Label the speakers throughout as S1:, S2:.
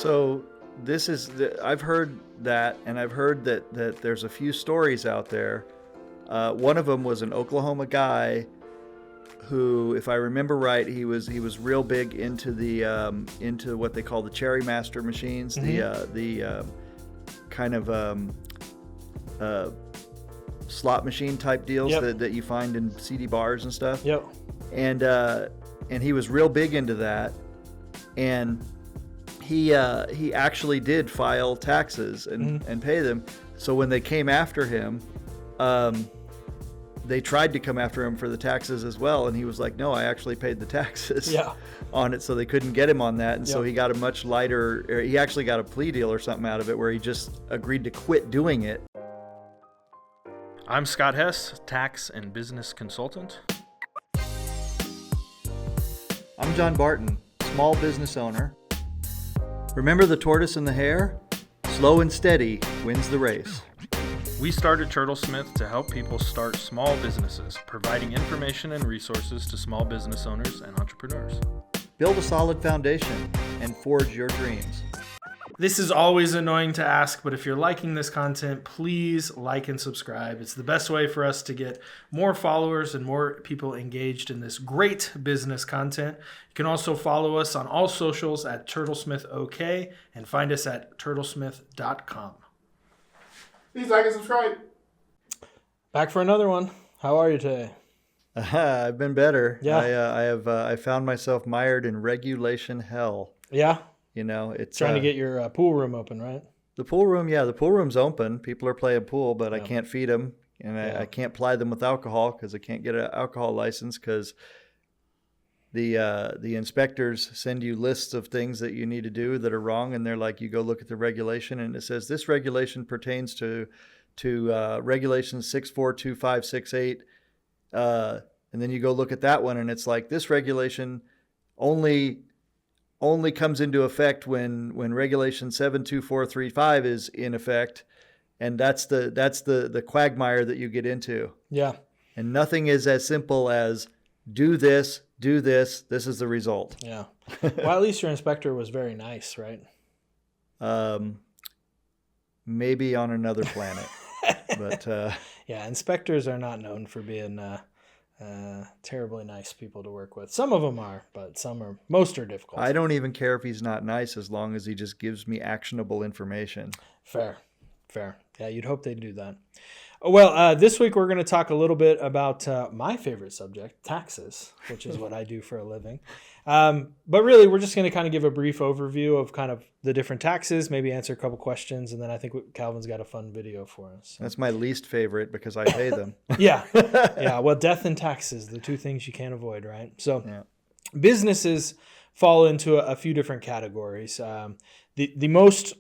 S1: So I've heard that, and I've heard that there's a few stories out there. One of them was an Oklahoma guy who, if I remember right, he was real big into into what they call the Cherry Master machines, the kind of slot machine type deals that you find in CD bars and stuff.
S2: Yep.
S1: And he was real big into that, and he actually did file taxes and pay them. So when they came after him, they tried to come after him for the taxes as well, and he was like, no, I actually paid the taxes on it, so they couldn't get him on that. And so he got a much lighter, or he actually got a plea deal or something out of it where he just agreed to quit doing it.
S3: I'm Scott Hess, tax and business consultant.
S1: I'm John Barton, small business owner. Remember the tortoise and the hare? Slow and steady wins the race.
S3: We started Turtlesmith to help people start small businesses, providing information and resources to small business owners and entrepreneurs.
S1: Build a solid foundation and forge your dreams.
S2: This is always annoying to ask, but if you're liking this content, please like and subscribe. It's the best way for us to get more followers and more people engaged in this great business content. You can also follow us on all socials at TurtlesmithOK and find us at turtlesmith.com.
S4: Please like and subscribe.
S2: Back for another one. How are you today?
S1: I've been better.
S2: Yeah.
S1: I found myself mired in regulation hell.
S2: Yeah.
S1: You know, it's
S2: trying to get your pool room open, right?
S1: The pool room, the pool room's open. People are playing pool, but I can't feed them, and I can't ply them with alcohol because I can't get an alcohol license because the inspectors send you lists of things that you need to do that are wrong, and they're like, you go look at the regulation, and it says this regulation pertains to regulation 642568, and then you go look at that one, and it's like this regulation only comes into effect when regulation 72435 is in effect, and that's the quagmire that you get into. Yeah. And nothing is as simple as do this, this is the result.
S2: Yeah. Well, at least your inspector was very nice, right?
S1: Maybe on another planet. But
S2: yeah, inspectors are not known for being terribly nice people to work with. Some of them are, but most are difficult.
S1: I don't even care if he's not nice as long as he just gives me actionable information.
S2: Fair. Yeah, you'd hope they'd do that. Well, this week we're going to talk a little bit about my favorite subject, taxes, which is what I do for a living. But really, we're just going to kind of give a brief overview of kind of the different taxes, maybe answer a couple questions, and then I think Calvin's got a fun video for us.
S1: That's my least favorite because I pay them.
S2: Yeah. Well, death and taxes, the two things you can't avoid, right? So businesses fall into a few different categories. The most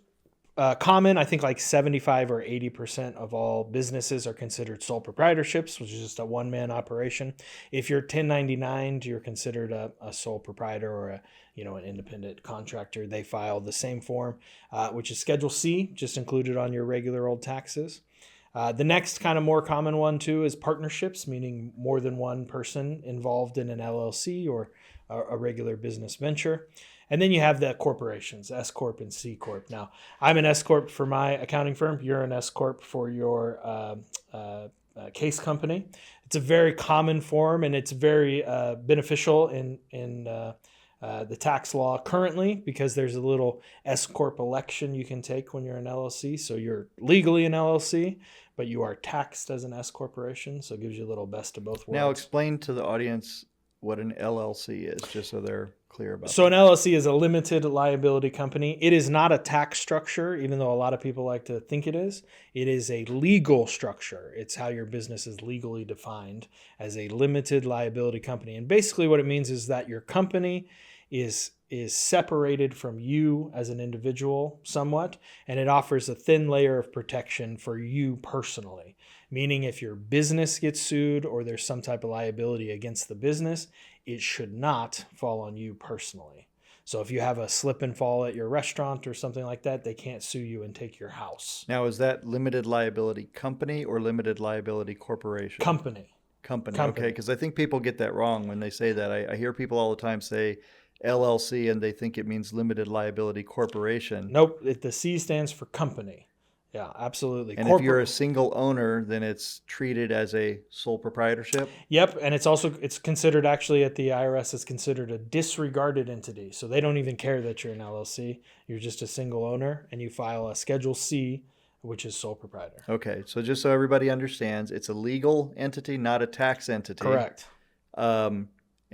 S2: common, I think like 75 or 80% of all businesses are considered sole proprietorships, which is just a one-man operation. If you're 1099'd, you're considered a sole proprietor or an independent contractor. They file the same form, which is Schedule C, just included on your regular old taxes. The next kind of more common one too is partnerships, meaning more than one person involved in an LLC or a regular business venture. And then you have the corporations, S Corp and C Corp. Now, I'm an S Corp for my accounting firm. You're an S Corp for your case company. It's a very common form, and it's very beneficial in the tax law currently because there's a little S Corp election you can take when you're an LLC. So you're legally an LLC, but you are taxed as an S corporation. So it gives you a little best of both worlds.
S1: Now explain to the audience what an LLC is, just so they're clear about
S2: So an LLC is a limited liability company. It is not a tax structure, even though a lot of people like to think it is. It is a legal structure. It's how your business is legally defined as a limited liability company. And basically what it means is that your company is separated from you as an individual somewhat, and it offers a thin layer of protection for you personally. Meaning if your business gets sued or there's some type of liability against the business, it should not fall on you personally. So if you have a slip and fall at your restaurant or something like that, they can't sue you and take your house.
S1: Now, is that limited liability company or limited liability corporation?
S2: Company.
S1: Okay, because I think people get that wrong when they say that. I hear people all the time say LLC and they think it means limited liability corporation.
S2: Nope. The C stands for company. Yeah, absolutely.
S1: And if you're a single owner, then it's treated as a sole proprietorship?
S2: Yep, and it's considered, actually at the IRS, it's considered a disregarded entity. So they don't even care that you're an LLC. You're just a single owner, and you file a Schedule C, which is sole proprietor.
S1: Okay, so just so everybody understands, it's a legal entity, not a tax entity.
S2: Correct.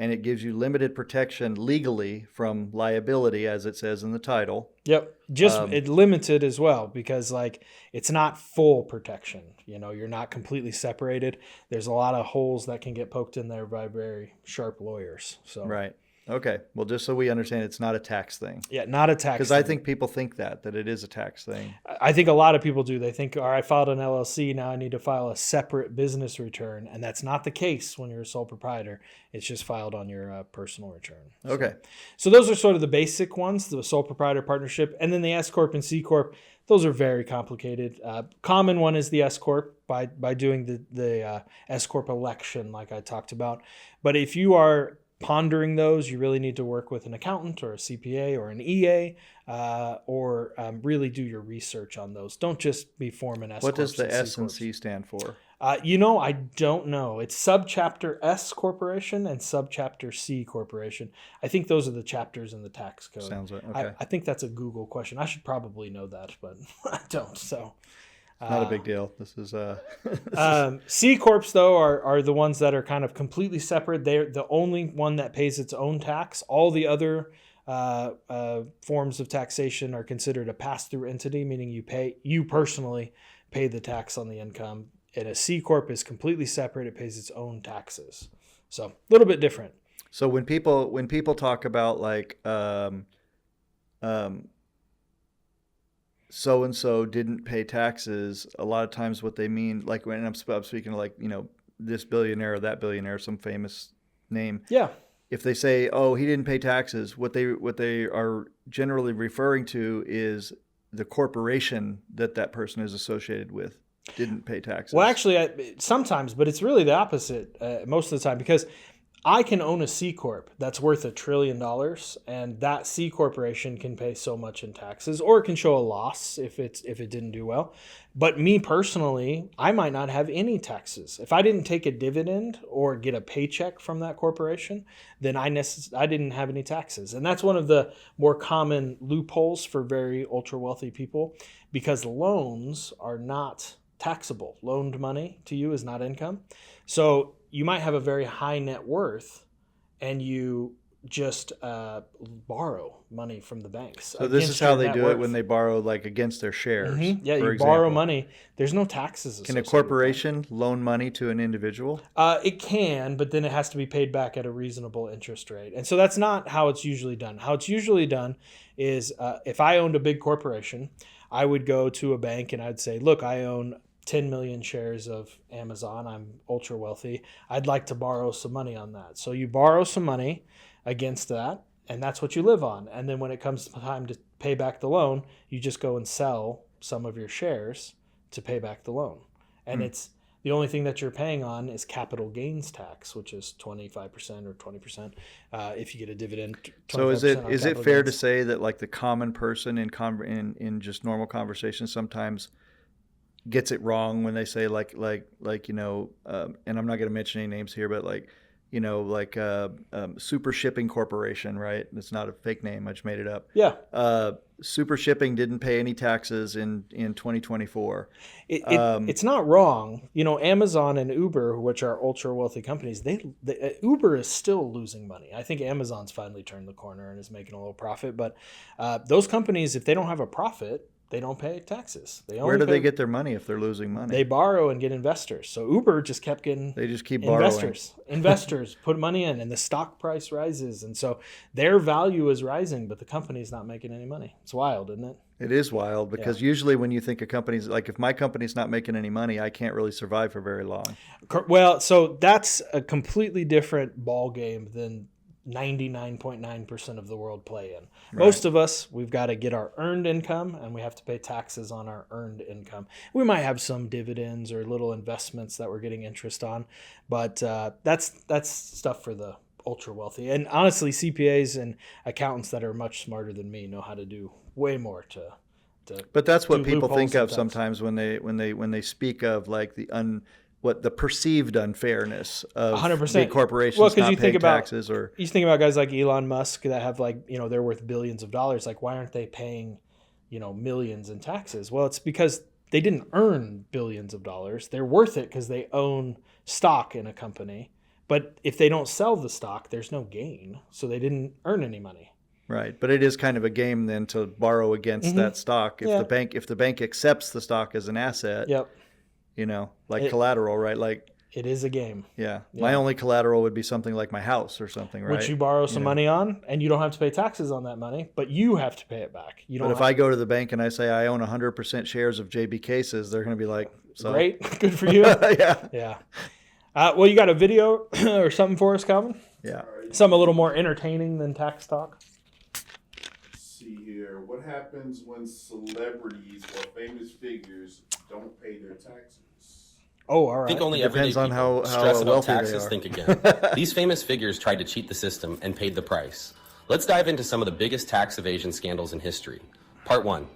S1: And it gives you limited protection legally from liability, as it says in the title.
S2: Yep. It limited as well, because like it's not full protection. You're not completely separated. There's a lot of holes that can get poked in there by very sharp lawyers. So
S1: right. Okay. Well, just so we understand, it's not a tax thing.
S2: Yeah, not a tax thing.
S1: Because I think people think that it is a tax thing.
S2: I think a lot of people do. They think, all right, I filed an LLC, now I need to file a separate business return. And that's not the case when you're a sole proprietor. It's just filed on your personal return.
S1: Okay.
S2: So those are sort of the basic ones, the sole proprietor partnership. And then the S Corp and C Corp, those are very complicated. Common one is the S Corp by doing the S Corp election like I talked about. But if you are pondering those, you really need to work with an accountant or a CPA or an EA, or really do your research on those. Don't just be forming S.
S1: What does the S and
S2: C
S1: C stand for?
S2: I don't know. It's subchapter S corporation and subchapter C corporation. I think those are the chapters in the tax code.
S1: Sounds like okay.
S2: I think that's a Google question. I should probably know that, but I don't. So.
S1: Not a big deal. This is
S2: C corps though are the ones that are kind of completely separate. They're the only one that pays its own tax. All the other forms of taxation are considered a pass-through entity, meaning you personally pay the tax on the income. And a C corp is completely separate. It pays its own taxes. So a little bit different.
S1: So when people talk about like so-and-so didn't pay taxes, a lot of times what they mean, like when I'm speaking of like, this billionaire or that billionaire, some famous name.
S2: Yeah.
S1: If they say, oh, he didn't pay taxes, what they are generally referring to is the corporation that person is associated with didn't pay taxes.
S2: Well, actually, sometimes, but it's really the opposite most of the time, because I can own a C corp that's worth $1 trillion, and that C corporation can pay so much in taxes, or it can show a loss if it didn't do well. But me personally, I might not have any taxes. If I didn't take a dividend or get a paycheck from that corporation, then I didn't have any taxes. And that's one of the more common loopholes for very ultra wealthy people, because loans are not taxable. Loaned money to you is not income. So you might have a very high net worth and you just borrow money from the banks.
S1: So this is how they do it when they borrow, like against their shares.
S2: Mm-hmm. Yeah, you borrow money. There's no taxes.
S1: Can a corporation loan money to an individual?
S2: It can, but then it has to be paid back at a reasonable interest rate. And so that's not how it's usually done. How it's usually done is if I owned a big corporation, I would go to a bank and I'd say, look, I own 10 million shares of Amazon. I'm ultra wealthy. I'd like to borrow some money on that. So you borrow some money against that, and that's what you live on. And then when it comes time to pay back the loan, you just go and sell some of your shares to pay back the loan. And it's the only thing that you're paying on is capital gains tax, which is 25% or 20% if you get a dividend.
S1: So is it fair to say that like the common person in just normal conversation sometimes gets it wrong when they say like and I'm not going to mention any names here, but Super Shipping Corporation, right? It's not a fake name. I just made it up.
S2: Yeah.
S1: Super Shipping didn't pay any taxes in 2024.
S2: It's not wrong. Amazon and Uber, which are ultra wealthy companies, Uber is still losing money. I think Amazon's finally turned the corner and is making a little profit. But those companies, if they don't have a profit, they don't pay taxes.
S1: Where do they get their money if they're losing money?
S2: They borrow and get investors. So Uber just kept getting
S1: They just keep borrowing.
S2: Investors put money in, and the stock price rises. And so their value is rising, but the company's not making any money. It's wild, isn't it?
S1: It is wild because usually when you think of companies, like if my company's not making any money, I can't really survive for very long.
S2: Well, so that's a completely different ball game than 99.9% of the world play in. Right. Most of us, we've got to get our earned income, and we have to pay taxes on our earned income. We might have some dividends or little investments that we're getting interest on, but that's stuff for the ultra wealthy. And honestly, CPAs and accountants that are much smarter than me know how to do way more to
S1: But that's what
S2: do
S1: people think of
S2: loopholes
S1: sometimes when they speak of like the perceived unfairness of
S2: 100%.
S1: big corporations
S2: Well, 'cause
S1: not
S2: you think
S1: paying
S2: about-
S1: taxes. Or
S2: You think about guys like Elon Musk that have like, they're worth billions of dollars. Like, why aren't they paying, millions in taxes? Well, it's because they didn't earn billions of dollars. They're worth it because they own stock in a company. But if they don't sell the stock, there's no gain. So they didn't earn any money.
S1: right, but it is kind of a game then to borrow against that stock if the bank accepts the stock as an asset.
S2: Yep.
S1: Collateral, right? Like
S2: it is a game.
S1: Yeah. My only collateral would be something like my house or something, right?
S2: Which you borrow some money on, and you don't have to pay taxes on that money, but you have to pay it back.
S1: But if I go to the bank and I say I own 100% shares of JB Cases, they're going to be like, so.
S2: Great, good for you. Yeah. Well, you got a video or something for us, Calvin?
S1: Yeah.
S2: Something a little more entertaining than tax talk.
S4: Let's see here. What happens when celebrities or famous figures don't pay their taxes?
S2: Oh, all right.
S5: I think only
S1: Depends on how
S5: stress about
S1: wealthy they
S5: taxes
S1: are.
S5: think again. These famous figures tried to cheat the system and paid the price. Let's dive into some of the biggest tax evasion scandals in history. Part 1.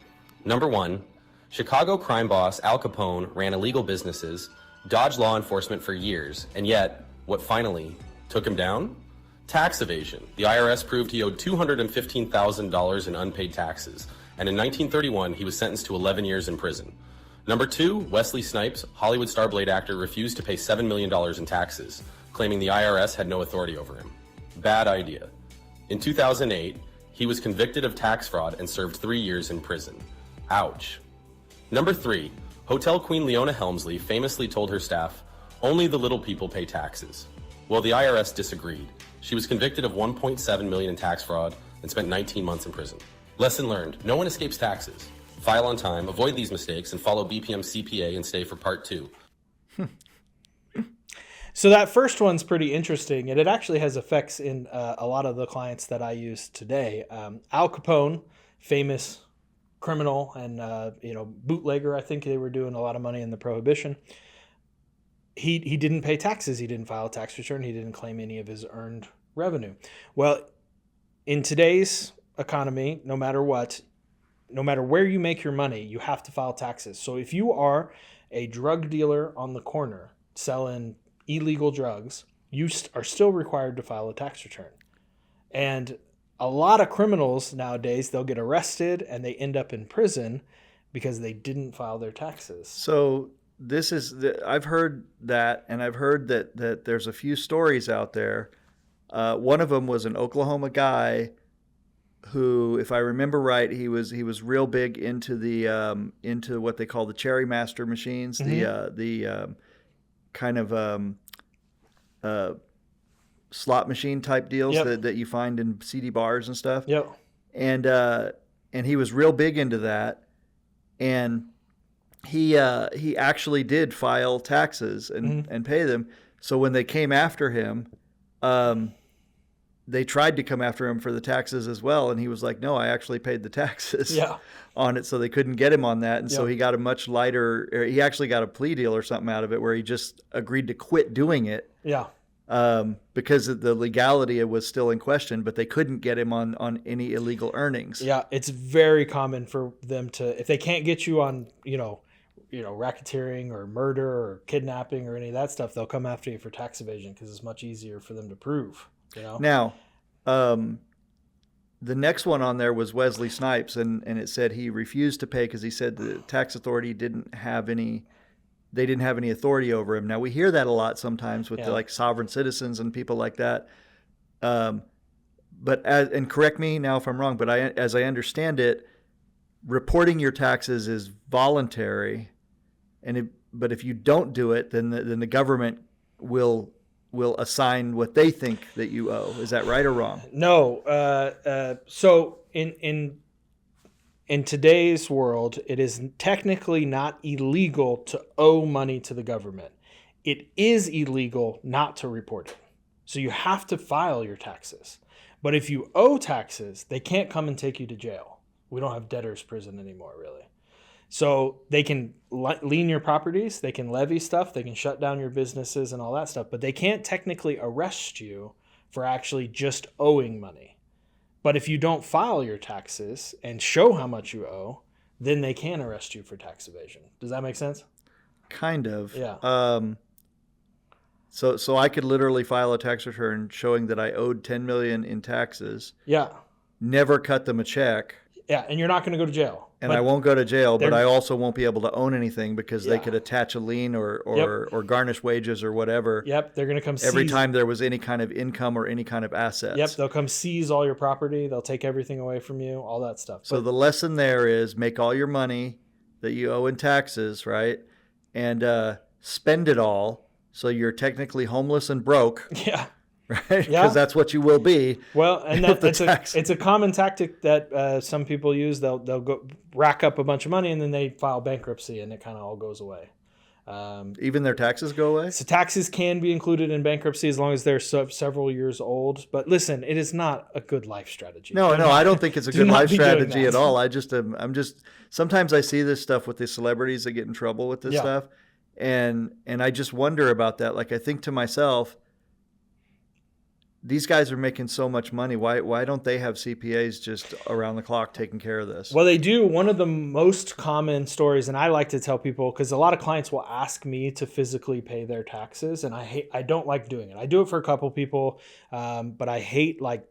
S5: Number 1. Chicago crime boss Al Capone ran illegal businesses, dodged law enforcement for years, and yet, what finally took him down? Tax evasion. The IRS proved he owed $215,000 in unpaid taxes, and in 1931 he was sentenced to 11 years in prison. Number 2, Wesley Snipes, Hollywood star Blade actor, refused to pay $7 million in taxes, claiming the IRS had no authority over him. Bad idea. In 2008, he was convicted of tax fraud and served 3 years in prison. Ouch. Number 3, Hotel Queen Leona Helmsley famously told her staff, "Only the little people pay taxes." Well, the IRS disagreed. She was convicted of $1.7 million in tax fraud and spent 19 months in prison. Lesson learned, no one escapes taxes. File on time, avoid these mistakes, and follow BPM CPA and stay for part 2.
S2: So that first one's pretty interesting, and it actually has effects in a lot of the clients that I use today. Al Capone, famous criminal and bootlegger. I think they were doing a lot of money in the Prohibition. He didn't pay taxes. He didn't file a tax return. He didn't claim any of his earned revenue. Well, in today's economy, no matter where you make your money, you have to file taxes. So if you are a drug dealer on the corner selling illegal drugs, you are still required to file a tax return. And a lot of criminals nowadays, they'll get arrested and they end up in prison because they didn't file their taxes.
S1: So I've heard that, and I've heard that there's a few stories out there. One of them was an Oklahoma guy who, if I remember right, he was real big into into what they call the Cherry Master machines, the kind of slot machine type deals that you find in CD bars and stuff.
S2: Yep.
S1: And he was real big into that, and he actually did file taxes and pay them. So when they came after him, they tried to come after him for the taxes as well, and he was like, "No, I actually paid the taxes on it." So they couldn't get him on that, and so he got a much lighter. Or he actually got a plea deal or something out of it, where he just agreed to quit doing it.
S2: Yeah.
S1: Because the legality was still in question, but they couldn't get him on any illegal earnings.
S2: Yeah, it's very common for them to, if they can't get you on, racketeering or murder or kidnapping or any of that stuff, they'll come after you for tax evasion because it's much easier for them to prove.
S1: Now, the next one on there was Wesley Snipes, and it said he refused to pay because he said the tax authority didn't have any authority over him. Now, we hear that a lot sometimes with like sovereign citizens and people like that. And correct me now if I'm wrong, but as I understand it, reporting your taxes is voluntary, but if you don't do it, then the government will assign what they think that you owe. Is that right or wrong?
S2: No. So in today's world, it is technically not illegal to owe money to the government. It is illegal not to report it. So you have to file your taxes. But if you owe taxes, they can't come and take you to jail. We don't have debtor's prison anymore, really. So they can lien your properties, they can levy stuff, they can shut down your businesses and all that stuff, but they can't technically arrest you for actually just owing money. But if you don't file your taxes and show how much you owe, then they can arrest you for tax evasion. Does that make sense?
S1: Kind of.
S2: Yeah.
S1: So I could literally file a tax return showing that I owed $10 million in taxes.
S2: Yeah.
S1: Never cut them a check.
S2: Yeah, and you're not going to go to jail.
S1: And I won't go to jail, but
S2: they're-
S1: I also won't be able to own anything because they
S2: Yeah.
S1: could attach a lien or garnish wages or whatever.
S2: Yep, they're going to come
S1: Every
S2: seize.
S1: time there was any kind of income or any kind of assets.
S2: Yep, they'll come seize all your property. They'll take everything away from you, all that stuff.
S1: So the lesson there is make all your money that you owe in taxes, right? And spend it all so you're technically homeless and broke,
S2: Yeah.
S1: right? Because
S2: Yeah.
S1: that's what you will be.
S2: Well, and
S1: with the
S2: it's a common tactic that some people use. They'll go rack up a bunch of money and then they file bankruptcy and it kind of all goes away.
S1: Even their taxes go away?
S2: So taxes can be included in bankruptcy as long as they're several years old. But listen, it is not a good life strategy.
S1: No, I don't think it's a
S2: do
S1: good
S2: not
S1: life
S2: be doing
S1: strategy
S2: that.
S1: at all. I'm just sometimes I see this stuff with the celebrities that get in trouble with this
S2: Yeah.
S1: stuff, and I just wonder about that. Like I think to myself, these guys are making so much money. Why don't they have CPAs just around the clock taking care of this?
S2: Well, they do. One of the most common stories, and I like to tell people because a lot of clients will ask me to physically pay their taxes, and I don't like doing it. I do it for a couple people, but I hate like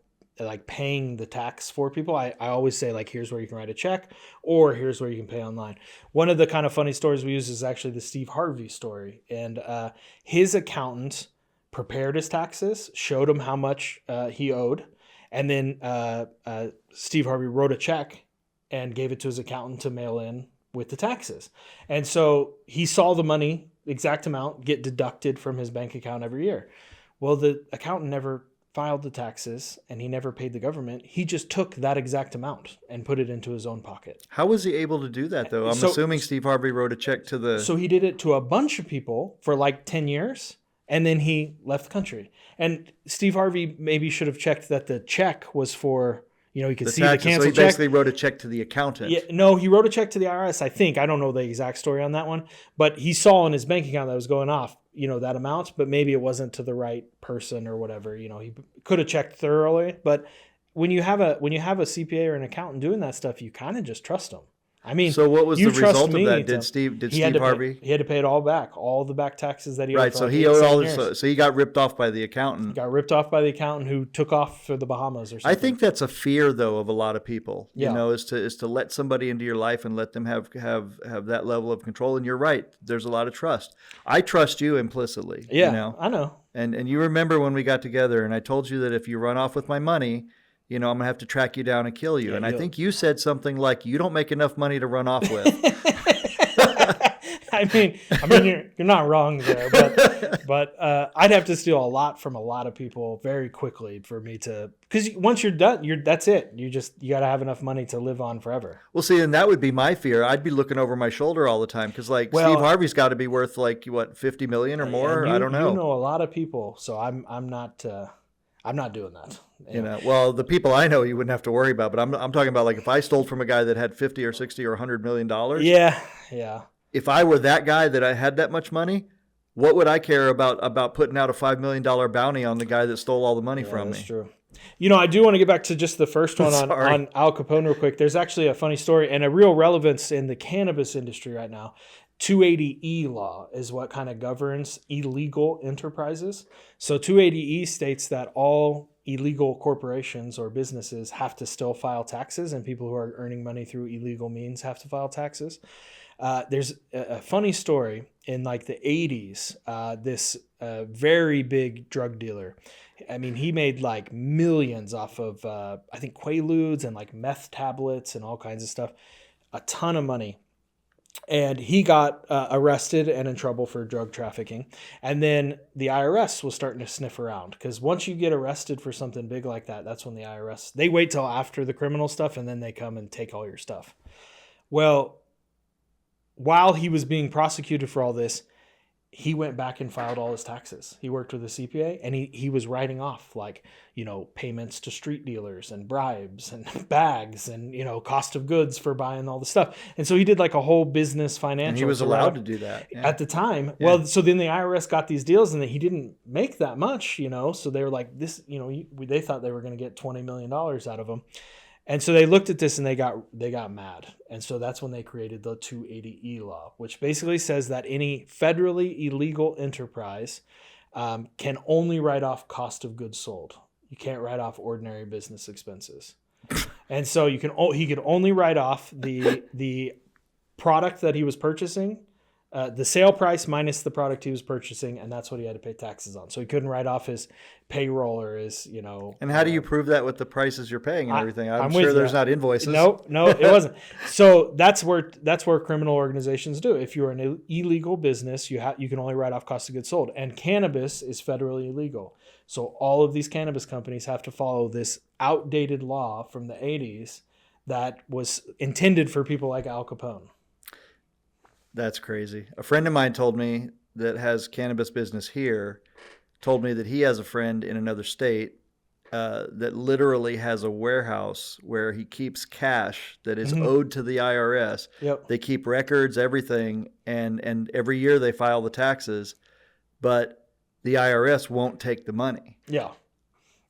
S2: paying the tax for people. I always say like, here's where you can write a check or here's where you can pay online. One of the kind of funny stories we use is actually the Steve Harvey story, and his accountant prepared his taxes, showed him how much he owed, and then Steve Harvey wrote a check and gave it to his accountant to mail in with the taxes. And so he saw the money, exact amount, get deducted from his bank account every year. Well, the accountant never filed the taxes and he never paid the government. He just took that exact amount and put it into his own pocket.
S1: How was he able to do that though? I'm
S2: So-
S1: assuming Steve Harvey wrote a check to the.
S2: So he did it to a bunch of people for like 10 years. And then he left the country. And Steve Harvey maybe should have checked that the check was for, you could see the
S1: taxes. So
S2: canceled
S1: he
S2: check.
S1: basically wrote a check to the accountant.
S2: Yeah, no, he wrote a check to the IRS, I think. I don't know the exact story on that one. But he saw in his bank account that was going off, that amount. But maybe it wasn't to the right person or whatever. He could have checked thoroughly. But when you have a CPA or an accountant doing that stuff, you kind of just trust them. I mean,
S1: So what was
S2: you
S1: the
S2: trust
S1: result of
S2: me
S1: that?
S2: to-
S1: Did Steve
S2: he had
S1: Steve
S2: to pay-
S1: Harvey?
S2: he had to pay it all back, all the back taxes that he owed.
S1: Right.
S2: for
S1: So
S2: like
S1: he
S2: 8,
S1: owed
S2: 7
S1: all
S2: years.
S1: this. So he got ripped off by the accountant.
S2: Got ripped off by the accountant who took off for the Bahamas or something.
S1: I think that's a fear though of a lot of people.
S2: Yeah.
S1: Is to let somebody into your life and let them have that level of control. And you're right. There's a lot of trust. I trust you implicitly.
S2: Yeah, I know.
S1: And you remember when we got together and I told you that if you run off with my money, I'm gonna have to track you down and kill you.
S2: Yeah,
S1: and I think you said something like, "You don't make enough money to run off with."
S2: I mean, you're not wrong there, but I'd have to steal a lot from a lot of people very quickly for me to, because once you're done, that's it. You got to have enough money to live on forever.
S1: Well, see, and that would be my fear. I'd be looking over my shoulder all the time because, Steve Harvey's got to be worth like what, 50 million or more. I don't know.
S2: You know a lot of people, so I'm not doing that.
S1: Well, the people I know you wouldn't have to worry about, but I'm talking about like if I stole from a guy that had 50 or 60 or $100 million.
S2: Yeah.
S1: If I were that guy that I had that much money, what would I care about putting out a $5 million bounty on the guy that stole all the money from me?
S2: That's true. I do want to get back to just the first one
S1: Sorry.
S2: on Al Capone real quick. There's actually a funny story and a real relevance in the cannabis industry right now. 280E law is what kind of governs illegal enterprises. So 280E states that all illegal corporations or businesses have to still file taxes, and people who are earning money through illegal means have to file taxes. There's a funny story in like the 80s. This very big drug dealer, I mean, he made like millions off of, I think, Quaaludes and like meth tablets and all kinds of stuff, a ton of money. And he got arrested and in trouble for drug trafficking. And then the IRS was starting to sniff around because once you get arrested for something big like that, that's when the IRS, they wait till after the criminal stuff and then they come and take all your stuff. Well, while he was being prosecuted for all this, he went back and filed all his taxes. He worked with a CPA, and he was writing off like, payments to street dealers and bribes and bags and, cost of goods for buying all the stuff. And so he did like a whole business financial.
S1: And he was allowed to do that
S2: at the time.
S1: Yeah.
S2: Well, so then the IRS got these deals and he didn't make that much, so they were like this, they thought they were going to get $20 million out of him. And so they looked at this and they got mad. And so that's when they created the 280E law, which basically says that any federally illegal enterprise can only write off cost of goods sold. You can't write off ordinary business expenses. And so he could only write off the product that he was purchasing, the sale price minus the product he was purchasing, and that's what he had to pay taxes on. So he couldn't write off his payroll or his,
S1: And how do you prove that with the prices you're paying and everything? I'm
S2: with
S1: sure there's
S2: you.
S1: not invoices.
S2: No, it wasn't. So that's where criminal organizations do. If you're an illegal business, you can only write off cost of goods sold, and cannabis is federally illegal. So all of these cannabis companies have to follow this outdated law from the 80s that was intended for people like Al Capone.
S1: That's crazy. A friend of mine told me that has cannabis business here, told me that he has a friend in another state that literally has a warehouse where he keeps cash that is owed to the IRS.
S2: Yep.
S1: They keep records, everything, and every year they file the taxes, but the IRS won't take the money.
S2: Yeah.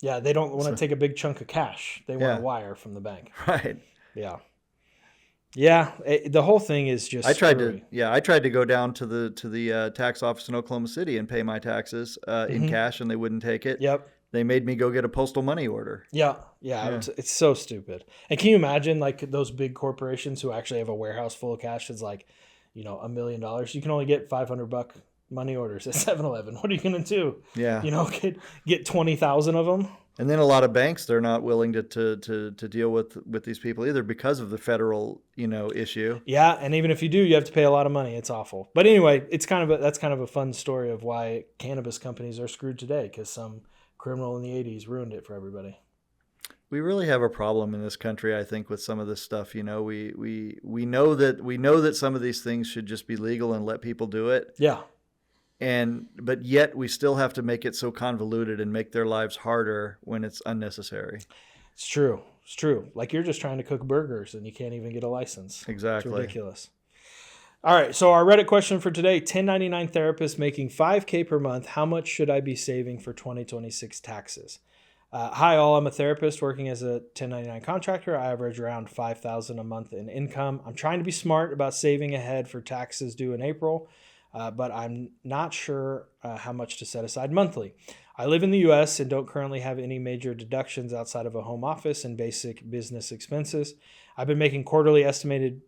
S2: Yeah, they don't want to take a big chunk of cash. They want a wire from the bank.
S1: Right.
S2: Yeah. Yeah, the whole thing is just.
S1: I tried to go down to the tax office in Oklahoma City and pay my taxes in cash, and they wouldn't take it.
S2: Yep.
S1: They made me go get a postal money order.
S2: Yeah. It's so stupid. And can you imagine like those big corporations who actually have a warehouse full of cash that's like, $1 million? You can only get $500 money orders at 7-Eleven. What are you going to do?
S1: Yeah.
S2: Get 20,000 of them.
S1: And then a lot of banks, they're not willing to deal with these people either because of the federal, issue.
S2: Yeah, and even if you do, you have to pay a lot of money. It's awful. But anyway, that's kind of a fun story of why cannabis companies are screwed today, because some criminal in the 80s ruined it for everybody.
S1: We really have a problem in this country, I think, with some of this stuff. We know that some of these things should just be legal and let people do it.
S2: Yeah.
S1: But yet we still have to make it so convoluted and make their lives harder when it's unnecessary.
S2: It's true. Like you're just trying to cook burgers and you can't even get a license.
S1: Exactly.
S2: It's ridiculous. All right. So our Reddit question for today, 1099 therapist making $5,000 per month. How much should I be saving for 2026 taxes? Hi all, I'm a therapist working as a 1099 contractor. I average around $5,000 a month in income. I'm trying to be smart about saving ahead for taxes due in April. But I'm not sure how much to set aside monthly. I live in the U.S. and don't currently have any major deductions outside of a home office and basic business expenses. I haven't been making quarterly estimated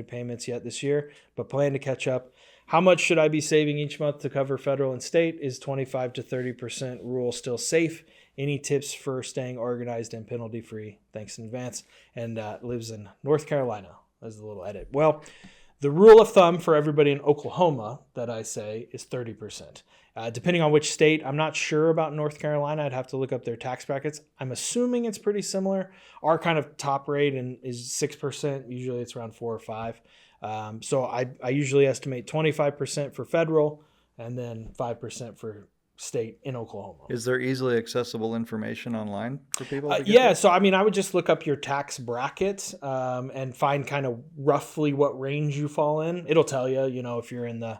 S2: payments yet this year, but plan to catch up. How much should I be saving each month to cover federal and state? Is 25 to 30% rule still safe? Any tips for staying organized and penalty free? Thanks in advance. And lives in North Carolina. As a little edit. Well, the rule of thumb for everybody in Oklahoma that I say is 30%. Depending on which state, I'm not sure about North Carolina. I'd have to look up their tax brackets. I'm assuming it's pretty similar. Our kind of top rate is 6%. Usually it's around 4 or 5. So I usually estimate 25% for federal and then 5% for state in Oklahoma.
S1: Is there easily accessible information online for people?
S2: So I would just look up your tax bracket and find kind of roughly what range you fall in. It'll tell you, if you're in the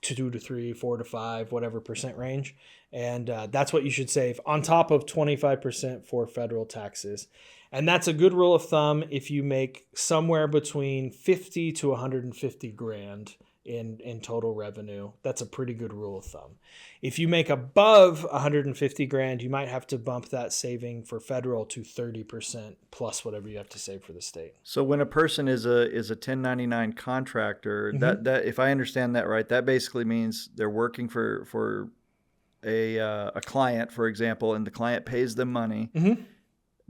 S2: 2 to 3, 4 to 5, whatever percent range. And that's what you should save on top of 25% for federal taxes. And that's a good rule of thumb if you make somewhere between 50 to 150 grand in total revenue. That's a pretty good rule of thumb. If you make above 150 grand, you might have to bump that saving for federal to 30% plus whatever you have to save for the state.
S1: So when a person is a 1099 contractor, that if I understand that right, that basically means they're working for a client, for example, and the client pays them money. Mm-hmm.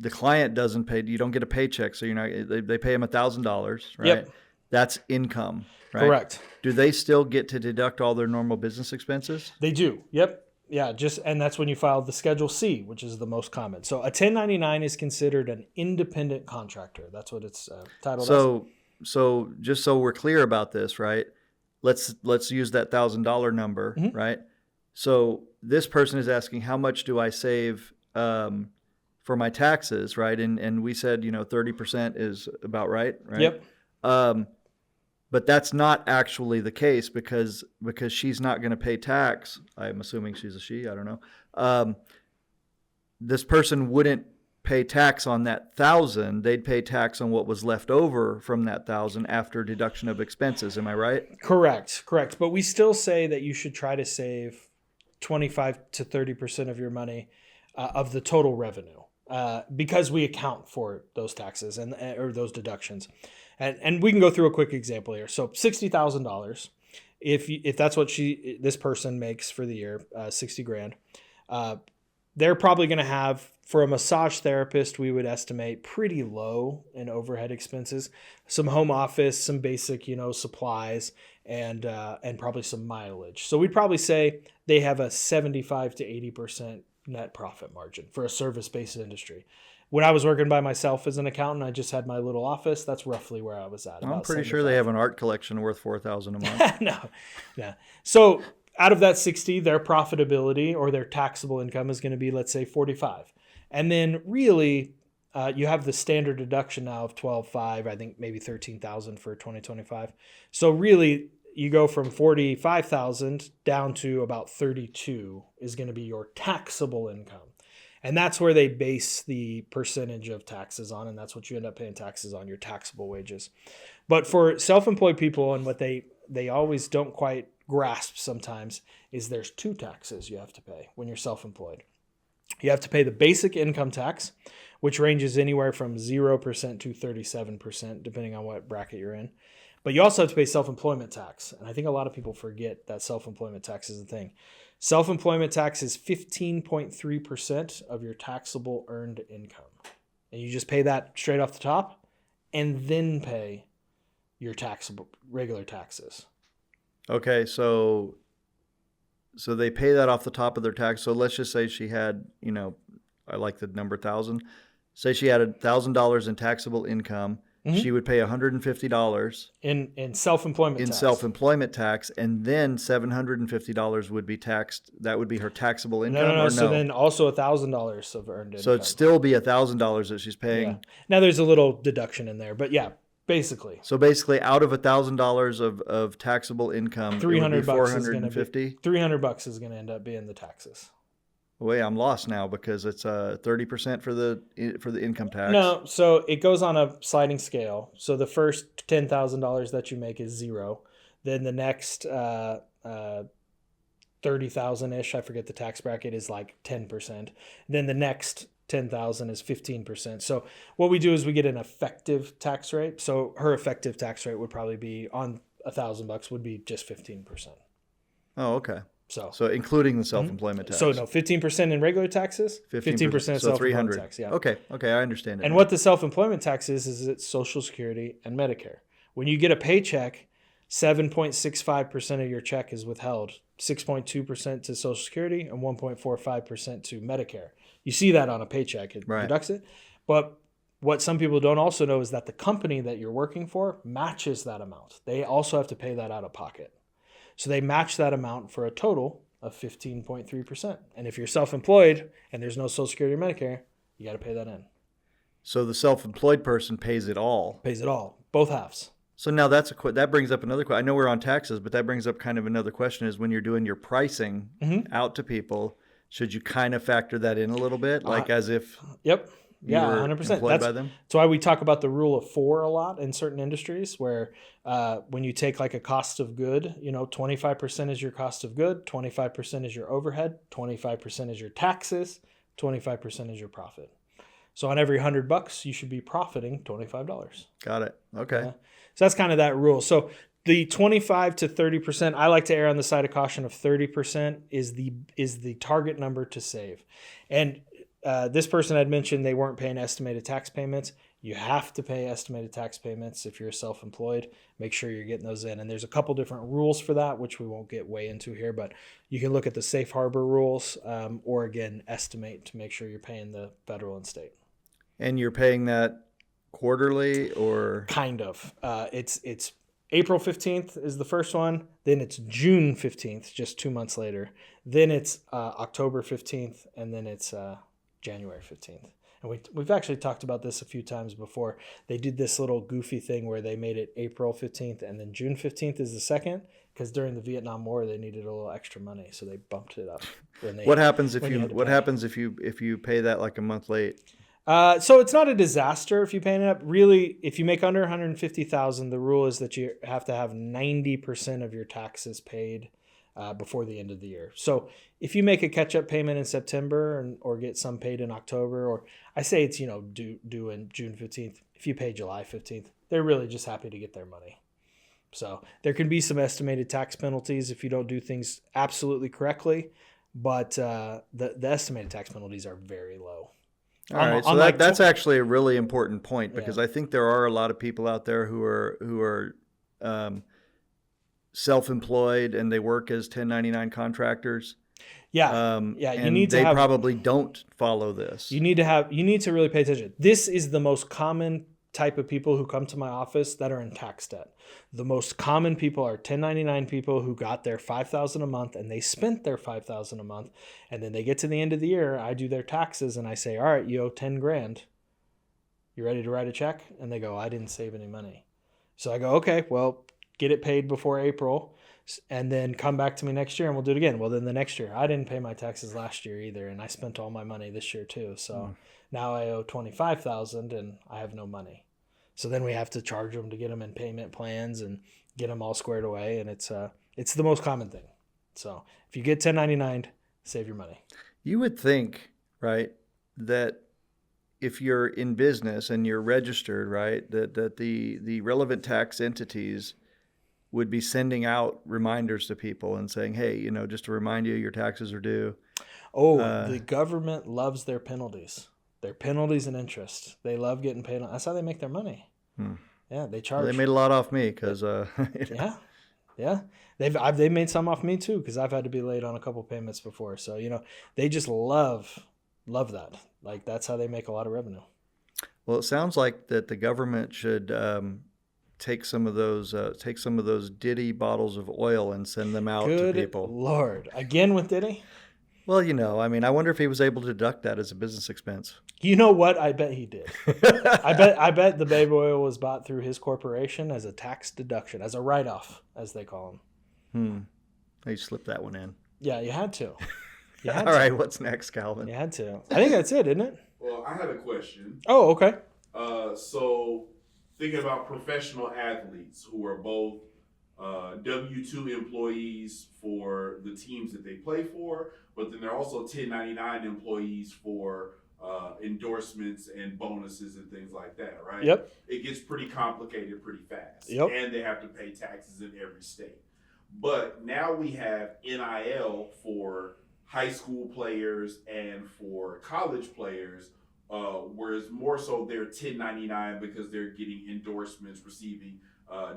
S1: The client doesn't pay. You don't get a paycheck, so you're not. They pay them $1,000, right?
S2: Yep.
S1: That's income, right?
S2: Correct.
S1: Do they still get to deduct all their normal business expenses?
S2: They do. Yep. Yeah. And that's when you file the Schedule C, which is the most common. So a 1099 is considered an independent contractor. That's what it's titled as.
S1: So just so we're clear about this, right? let's use that $1,000 number, right? So this person is asking, how much do I save for my taxes, right? And we said, 30% is about right?
S2: Yep.
S1: But that's not actually the case because she's not going to pay tax. I'm assuming she's a she. I don't know. This person wouldn't pay tax on that 1,000. They'd pay tax on what was left over from that 1,000 after deduction of expenses. Am I right?
S2: Correct. But we still say that you should try to save 25 to 30% of your money of the total revenue because we account for those taxes or those deductions. And we can go through a quick example here. So $60,000, if that's what this person makes for the year, 60 grand, they're probably going to have, for a massage therapist, we would estimate pretty low in overhead expenses, some home office, some basic, supplies, and probably some mileage. So we'd probably say they have a 75 to 80% net profit margin for a service-based industry. When I was working by myself as an accountant, I just had my little office. That's roughly where I was at.
S1: I'm pretty sure they have an art collection worth $4,000 a month.
S2: No. So out of that 60, their profitability or their taxable income is going to be, let's say, 45. And then really, you have the standard deduction now of 12.5, I think maybe 13,000 for 2025. So really, you go from 45,000 down to about 32 is going to be your taxable income. And that's where they base the percentage of taxes on, and that's what you end up paying taxes on, your taxable wages. But for self-employed people, and what they always don't quite grasp sometimes, is there's two taxes you have to pay when you're self-employed. You have to pay the basic income tax, which ranges anywhere from 0% to 37%, depending on what bracket you're in. But you also have to pay self-employment tax. And I think a lot of people forget that self-employment tax is a thing. Self-employment tax is 15.3% of your taxable earned income. And you just pay that straight off the top and then pay your taxable regular taxes.
S1: Okay, so they pay that off the top of their tax. So let's just say she had, I like the number 1,000. Say she had $1,000 in taxable income. Mm-hmm. She would pay $150
S2: in self-employment tax.
S1: Self-employment tax, and then $750 would be taxed. That would be her taxable income.
S2: No. So then also $1,000 of earned income.
S1: So it'd still be $1,000 that she's paying.
S2: Yeah. Now there's a little deduction in there, but yeah, basically.
S1: So basically, out of $1,000 of taxable income,
S2: $300
S1: $450.
S2: $300 is going to end up being the taxes.
S1: Wait, I'm lost now because it's 30% for the income tax.
S2: No, so it goes on a sliding scale. So the first $10,000 that you make is 0. Then the next 30,000-ish, I forget the tax bracket, is like 10%. Then the next 10,000 is 15%. So what we do is we get an effective tax rate. So her effective tax rate would probably be on $1,000 would be just 15%.
S1: Oh, okay.
S2: So
S1: including the self-employment tax.
S2: So no, 15% in regular taxes, 15% self-employment tax. Yeah.
S1: Okay, I understand it.
S2: And what the self-employment tax is it's Social Security and Medicare. When you get a paycheck, 7.65% of your check is withheld, 6.2% to Social Security and 1.45% to Medicare. You see that on a paycheck. It deducts it. But what some people don't also know is that the company that you're working for matches that amount. They also have to pay that out of pocket. So they match that amount for a total of 15.3%. And if you're self-employed and there's no Social Security or Medicare, you got to pay that in.
S1: So the self-employed person pays it all.
S2: Pays it all, both halves.
S1: So now that brings up another question. I know we're on taxes, but that brings up kind of another question: is when you're doing your pricing out to people, should you kind of factor that in a little bit, like as if?
S2: Yep. Yeah, 100%. That's why we talk about the rule of 4 a lot in certain industries, where when you take like a cost of good, 25% is your cost of good, 25% is your overhead, 25% is your taxes, 25% is your profit. So on every $100, you should be profiting $25.
S1: Got it. Okay.
S2: So that's kind of that rule. So the 25 to 30%, I like to err on the side of caution of 30% is the target number to save. And this person had mentioned they weren't paying estimated tax payments. You have to pay estimated tax payments if you're self-employed. Make sure you're getting those in. And there's a couple different rules for that, which we won't get way into here, but you can look at the safe harbor rules or, again, estimate to make sure you're paying the federal and state. And
S1: you're paying that quarterly or?
S2: Kind of. It's April 15th is the first one. Then it's June 15th, just 2 months later. Then it's October 15th, and then it's January 15th. And we've actually talked about this a few times before. They did this little goofy thing where they made it April 15th, and then June 15th is the second, because during the Vietnam War they needed a little extra money, so they bumped it up.
S1: What happens if you pay that like a month late?
S2: So it's not a disaster if you pay it up. Really, if you make under $150,000, the rule is that you have to have 90% of your taxes paid before the end of the year. So if you make a catch-up payment in September or get some paid in October, or I say it's due in June 15th. If you pay July 15th, they're really just happy to get their money. So there can be some estimated tax penalties if you don't do things absolutely correctly, but the estimated tax penalties are very low.
S1: All right, so that's actually a really important point, because I think there are a lot of people out there who are self-employed and they work as 1099 contractors. They probably don't follow this.
S2: You need to really pay attention. This is the most common type of people who come to my office that are in tax debt. The most common people are 1099 people who got their $5,000 a month and they spent their $5,000 a month, and then they get to the end of the year, I do their taxes and I say, all right, you owe 10 grand. You ready to write a check? And they go, I didn't save any money. So I go, okay, well, get it paid before April and then come back to me next year and we'll do it again. Well, then the next year, I didn't pay my taxes last year either, and I spent all my money this year too. So now I owe $25,000 and I have no money. So then we have to charge them to get them in payment plans and get them all squared away. And it's the most common thing. So if you get 1099, save your money.
S1: You would think, right, that if you're in business and you're registered, right, that the relevant tax entities would be sending out reminders to people and saying, hey, just to remind you, your taxes are due.
S2: The government loves their penalties. Their penalties and interest. They love getting paid. That's how they make their money. Yeah, they charge.
S1: Well, they made a lot off me because.
S2: Yeah. They've made some off me too, because I've had to be late on a couple payments before. So they just love that. Like, that's how they make a lot of revenue.
S1: Well, it sounds like that the government should take some of those Diddy bottles of oil and send them out to people.
S2: Good Lord, again with Diddy?
S1: Well, I wonder if he was able to deduct that as a business expense.
S2: You know what? I bet he did. I bet the baby oil was bought through his corporation as a tax deduction, as a write-off, as they call them.
S1: You slipped that one in.
S2: Yeah, you had to.
S1: All right, what's next, Calvin?
S2: You had to. I think that's it, isn't it?
S4: Well, I had a question.
S2: Oh, okay.
S4: So thinking about professional athletes who are both W-2 employees for the teams that they play for, but then they're also 1099 employees for endorsements and bonuses and things like that, right?
S2: Yep.
S4: It gets pretty complicated pretty fast.
S2: Yep.
S4: And they have to pay taxes in every state. But now we have NIL for high school players and for college players, whereas more so they're 1099 because they're getting endorsements, receiving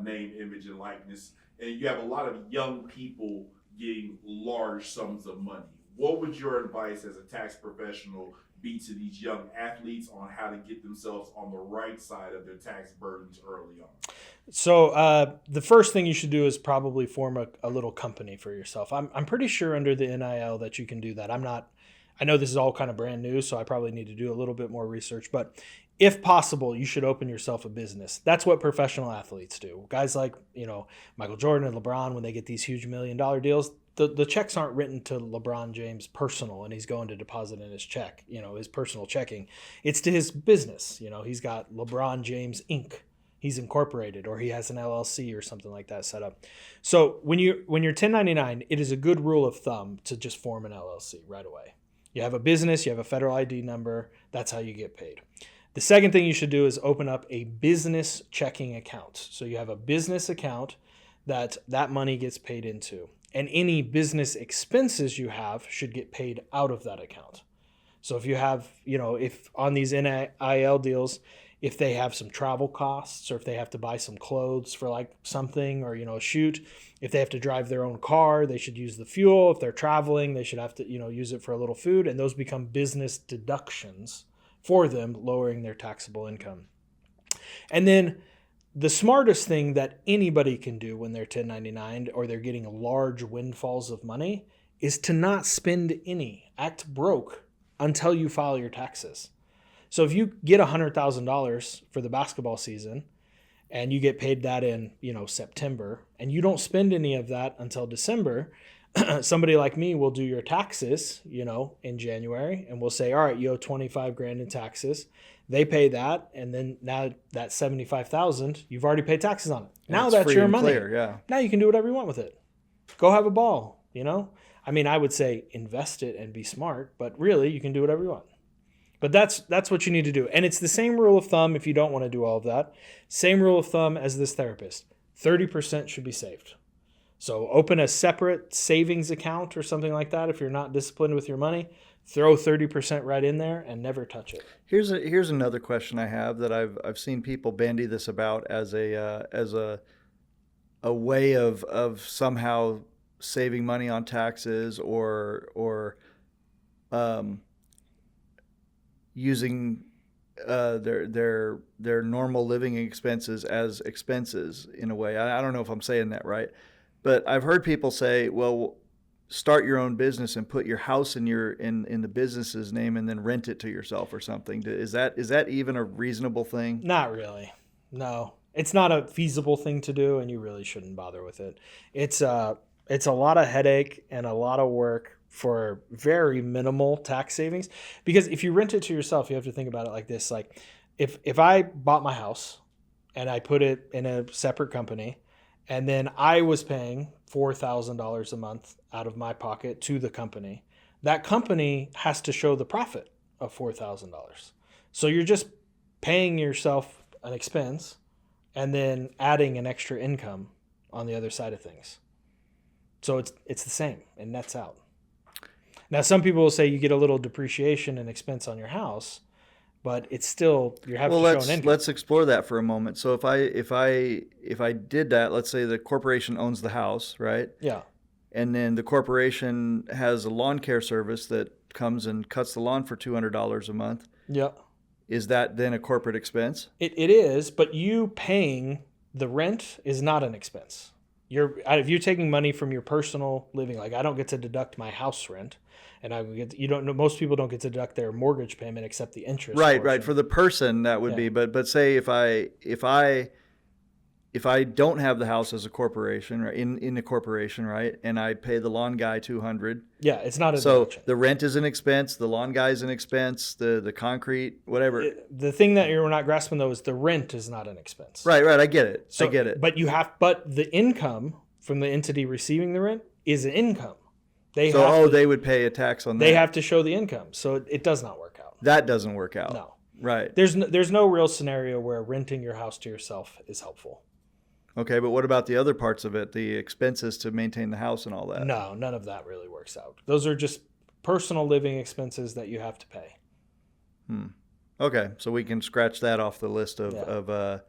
S4: name, image, and likeness. And you have a lot of young people getting large sums of money. What would your advice as a tax professional be to these young athletes on how to get themselves on the right side of their tax burdens early on?
S2: So the first thing you should do is probably form a little company for yourself. I'm pretty sure under the NIL that you can do that. I know this is all kind of brand new, so I probably need to do a little bit more research, but if possible, you should open yourself a business. That's what professional athletes do. Guys like, Michael Jordan and LeBron, when they get these huge $1 million deals, the checks aren't written to LeBron James personal and he's going to deposit in his check, his personal checking. It's to his business. He's got LeBron James Inc. He's incorporated, or he has an LLC or something like that set up. So when you're 1099, it is a good rule of thumb to just form an LLC right away. You have a business, you have a federal ID number, that's how you get paid. The second thing you should do is open up a business checking account. So you have a business account that money gets paid into. And any business expenses you have should get paid out of that account. So if you have, if on these NIL deals, if they have some travel costs, or if they have to buy some clothes for like something, or, a shoot, if they have to drive their own car, they should use the fuel. If they're traveling, they should have to, use it for a little food. And those become business deductions for them, lowering their taxable income. And then the smartest thing that anybody can do when they're 1099 or they're getting large windfalls of money is to not spend any. Act broke until you file your taxes. So if you get $100,000 for the basketball season and you get paid that in, September, and you don't spend any of that until December, somebody like me will do your taxes, in January, and we'll say, all right, you owe 25 grand in taxes. They pay that, and then now that 75,000, you've already paid taxes on it. Now that's your money.
S1: Clear, yeah.
S2: Now you can do whatever you want with it. Go have a ball, I mean, I would say invest it and be smart, but really you can do whatever you want. But that's what you need to do. And it's the same rule of thumb if you don't want to do all of that. Same rule of thumb as this therapist. 30% should be saved. So open a separate savings account or something like that if you're not disciplined with your money. Throw 30% right in there and never touch it.
S1: Here's another question I have that I've seen people bandy this about as a way of somehow saving money on taxes or using their normal living expenses as expenses in a way. I don't know if I'm saying that right, but I've heard people say, well, start your own business and put your house in the business's name and then rent it to yourself or something. Is that even a reasonable thing?
S2: Not really. No, it's not a feasible thing to do, and you really shouldn't bother with it. It's a lot of headache and a lot of work for very minimal tax savings. Because if you rent it to yourself, you have to think about it like this. Like if I bought my house and I put it in a separate company and then I was paying $4,000 a month out of my pocket to the company, that company has to show the profit of $4,000. So you're just paying yourself an expense and then adding an extra income on the other side of things. So it's the same. It nets out. Now, some people will say you get a little depreciation and expense on your house, but it's still, you're having to show an income.
S1: Let's explore that for a moment. So if I did that, let's say the corporation owns the house, right?
S2: Yeah.
S1: And then the corporation has a lawn care service that comes and cuts the lawn for $200 a month.
S2: Yeah.
S1: Is that then a corporate expense?
S2: It is, but you paying the rent is not an expense. If you're taking money from your personal living, like I don't get to deduct my house rent, and most people don't get to deduct their mortgage payment except the interest.
S1: Right. For the person that would be, but say if I don't have the house as a corporation or in a corporation, right, and I pay the lawn guy $200.
S2: Yeah, it's not a
S1: deduction. The rent is an expense, the lawn guy is an expense, the concrete, whatever.
S2: The thing that you're not grasping though is the rent is not an expense.
S1: Right. I get it.
S2: So,
S1: I get it.
S2: But the income from the entity receiving the rent is an income. They
S1: would pay a tax on that.
S2: They have to show the income, so it does not work out.
S1: That doesn't work out.
S2: No.
S1: Right.
S2: There's no real scenario where renting your house to yourself is helpful.
S1: Okay, but what about the other parts of it, the expenses to maintain the house and all that?
S2: No, none of that really works out. Those are just personal living expenses that you have to pay.
S1: Okay, so we can scratch that off the list of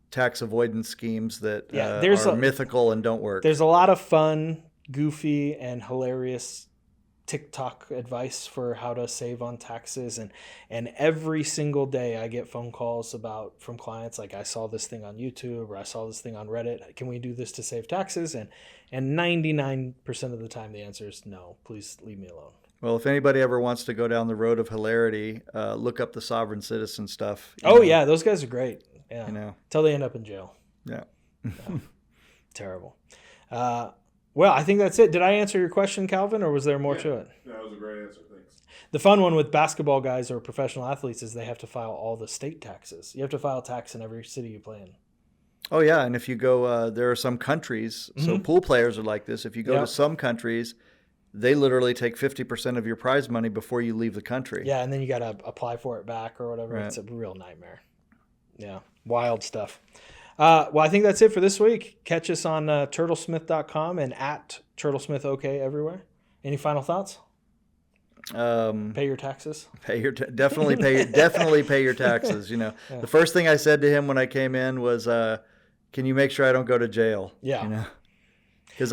S1: tax avoidance schemes that are mythical and don't work.
S2: There's a lot of fun, goofy, and hilarious TikTok advice for how to save on taxes, and every single day I get phone calls from clients like, I saw this thing on YouTube or I saw this thing on Reddit. Can we do this to save taxes? And 99% of the time the answer is no. Please leave me alone.
S1: Well, if anybody ever wants to go down the road of hilarity, look up the sovereign citizen stuff.
S2: Yeah, those guys are great. Yeah, until they end up in jail.
S1: Yeah.
S2: Terrible. Well, I think that's it. Did I answer your question, Calvin, or was there more to it?
S4: That was a great answer. Thanks.
S2: The fun one with basketball guys or professional athletes is they have to file all the state taxes. You have to file tax in every city you play in.
S1: Oh, yeah. And if you go, there are some countries, so pool players are like this. If you go to some countries, they literally take 50% of your prize money before you leave the country.
S2: Yeah, and then you got to apply for it back or whatever. Right. It's a real nightmare. Yeah, wild stuff. Well, I think that's it for this week. Catch us on turtlesmith.com and at turtlesmithok everywhere. Any final thoughts? Pay your taxes.
S1: Definitely pay your taxes. The first thing I said to him when I came in was, "Can you make sure I don't go to jail?"
S2: Yeah.
S1: Because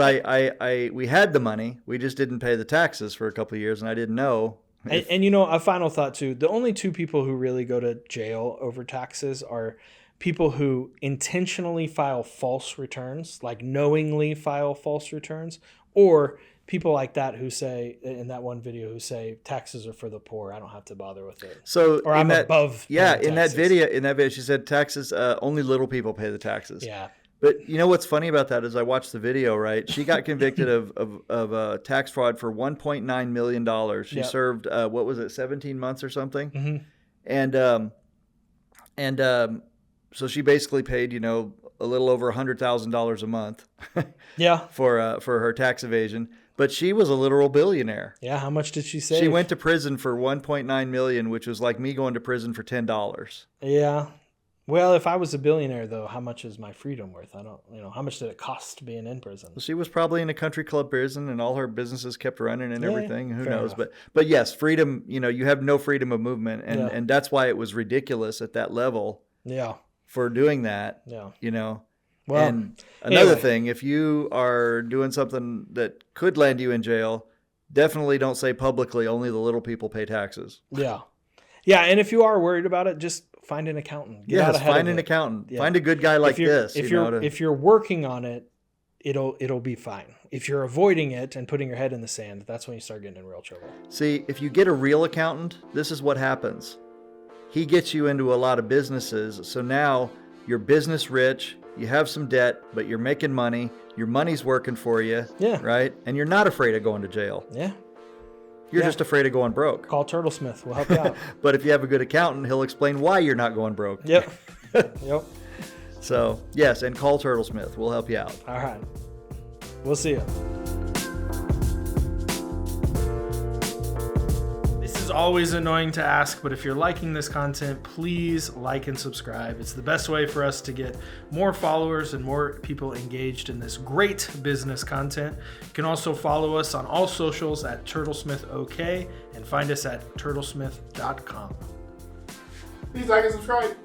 S1: we had the money, we just didn't pay the taxes for a couple of years, and I didn't know.
S2: And a final thought too: the only two people who really go to jail over taxes are people who intentionally file false returns, like knowingly file false returns, or people like that who say, in that one video, who say taxes are for the poor. I don't have to bother with it.
S1: So
S2: or I'm above.
S1: Yeah,
S2: paying
S1: in
S2: taxes.
S1: that video, she said taxes. Only little people pay the taxes.
S2: Yeah.
S1: But you know what's funny about that is I watched the video, right? She got convicted of tax fraud for $1.9 million. She served, what was it, 17 months or something? Mm-hmm. And so she basically paid, you know, a little over $100,000 a month for her tax evasion. But she was a literal billionaire.
S2: Yeah, how much did she save?
S1: She went to prison for $1.9 million, which was like me going to prison for $10.
S2: Yeah. Well, if I was a billionaire, though, how much is my freedom worth? I don't, how much did it cost being in prison?
S1: Well, she was probably in a country club prison, and all her businesses kept running and everything. Who knows?
S2: Enough.
S1: But yes, freedom. You know, you have no freedom of movement, and that's why it was ridiculous at that level.
S2: Yeah.
S1: For doing that.
S2: Yeah.
S1: You know.
S2: Well,
S1: and another thing, if you are doing something that could land you in jail, definitely don't say publicly only the little people pay taxes.
S2: Yeah. Yeah, and if you are worried about it, just find an accountant.
S1: Find an accountant. Yeah. Find a good guy like this.
S2: If you're working on it, it'll be fine. If you're avoiding it and putting your head in the sand, that's when you start getting in real trouble.
S1: See, if you get a real accountant, this is what happens. He gets you into a lot of businesses, so now you're business rich, you have some debt, but you're making money, your money's working for you, right? And you're not afraid of going to jail.
S2: Yeah.
S1: You're just afraid of going broke.
S2: Call Turtlesmith. We'll help you out.
S1: But if you have a good accountant, he'll explain why you're not going broke.
S2: Yep. Yep.
S1: So, yes, and call Turtlesmith. We'll help you out.
S2: All right. We'll see you. This is always annoying to ask, but if you're liking this content, please like and subscribe. It's the best way for us to get more followers and more people engaged in this great business content. You can also follow us on all socials at TurtlesmithOK and find us at turtlesmith.com.
S4: Please like and subscribe.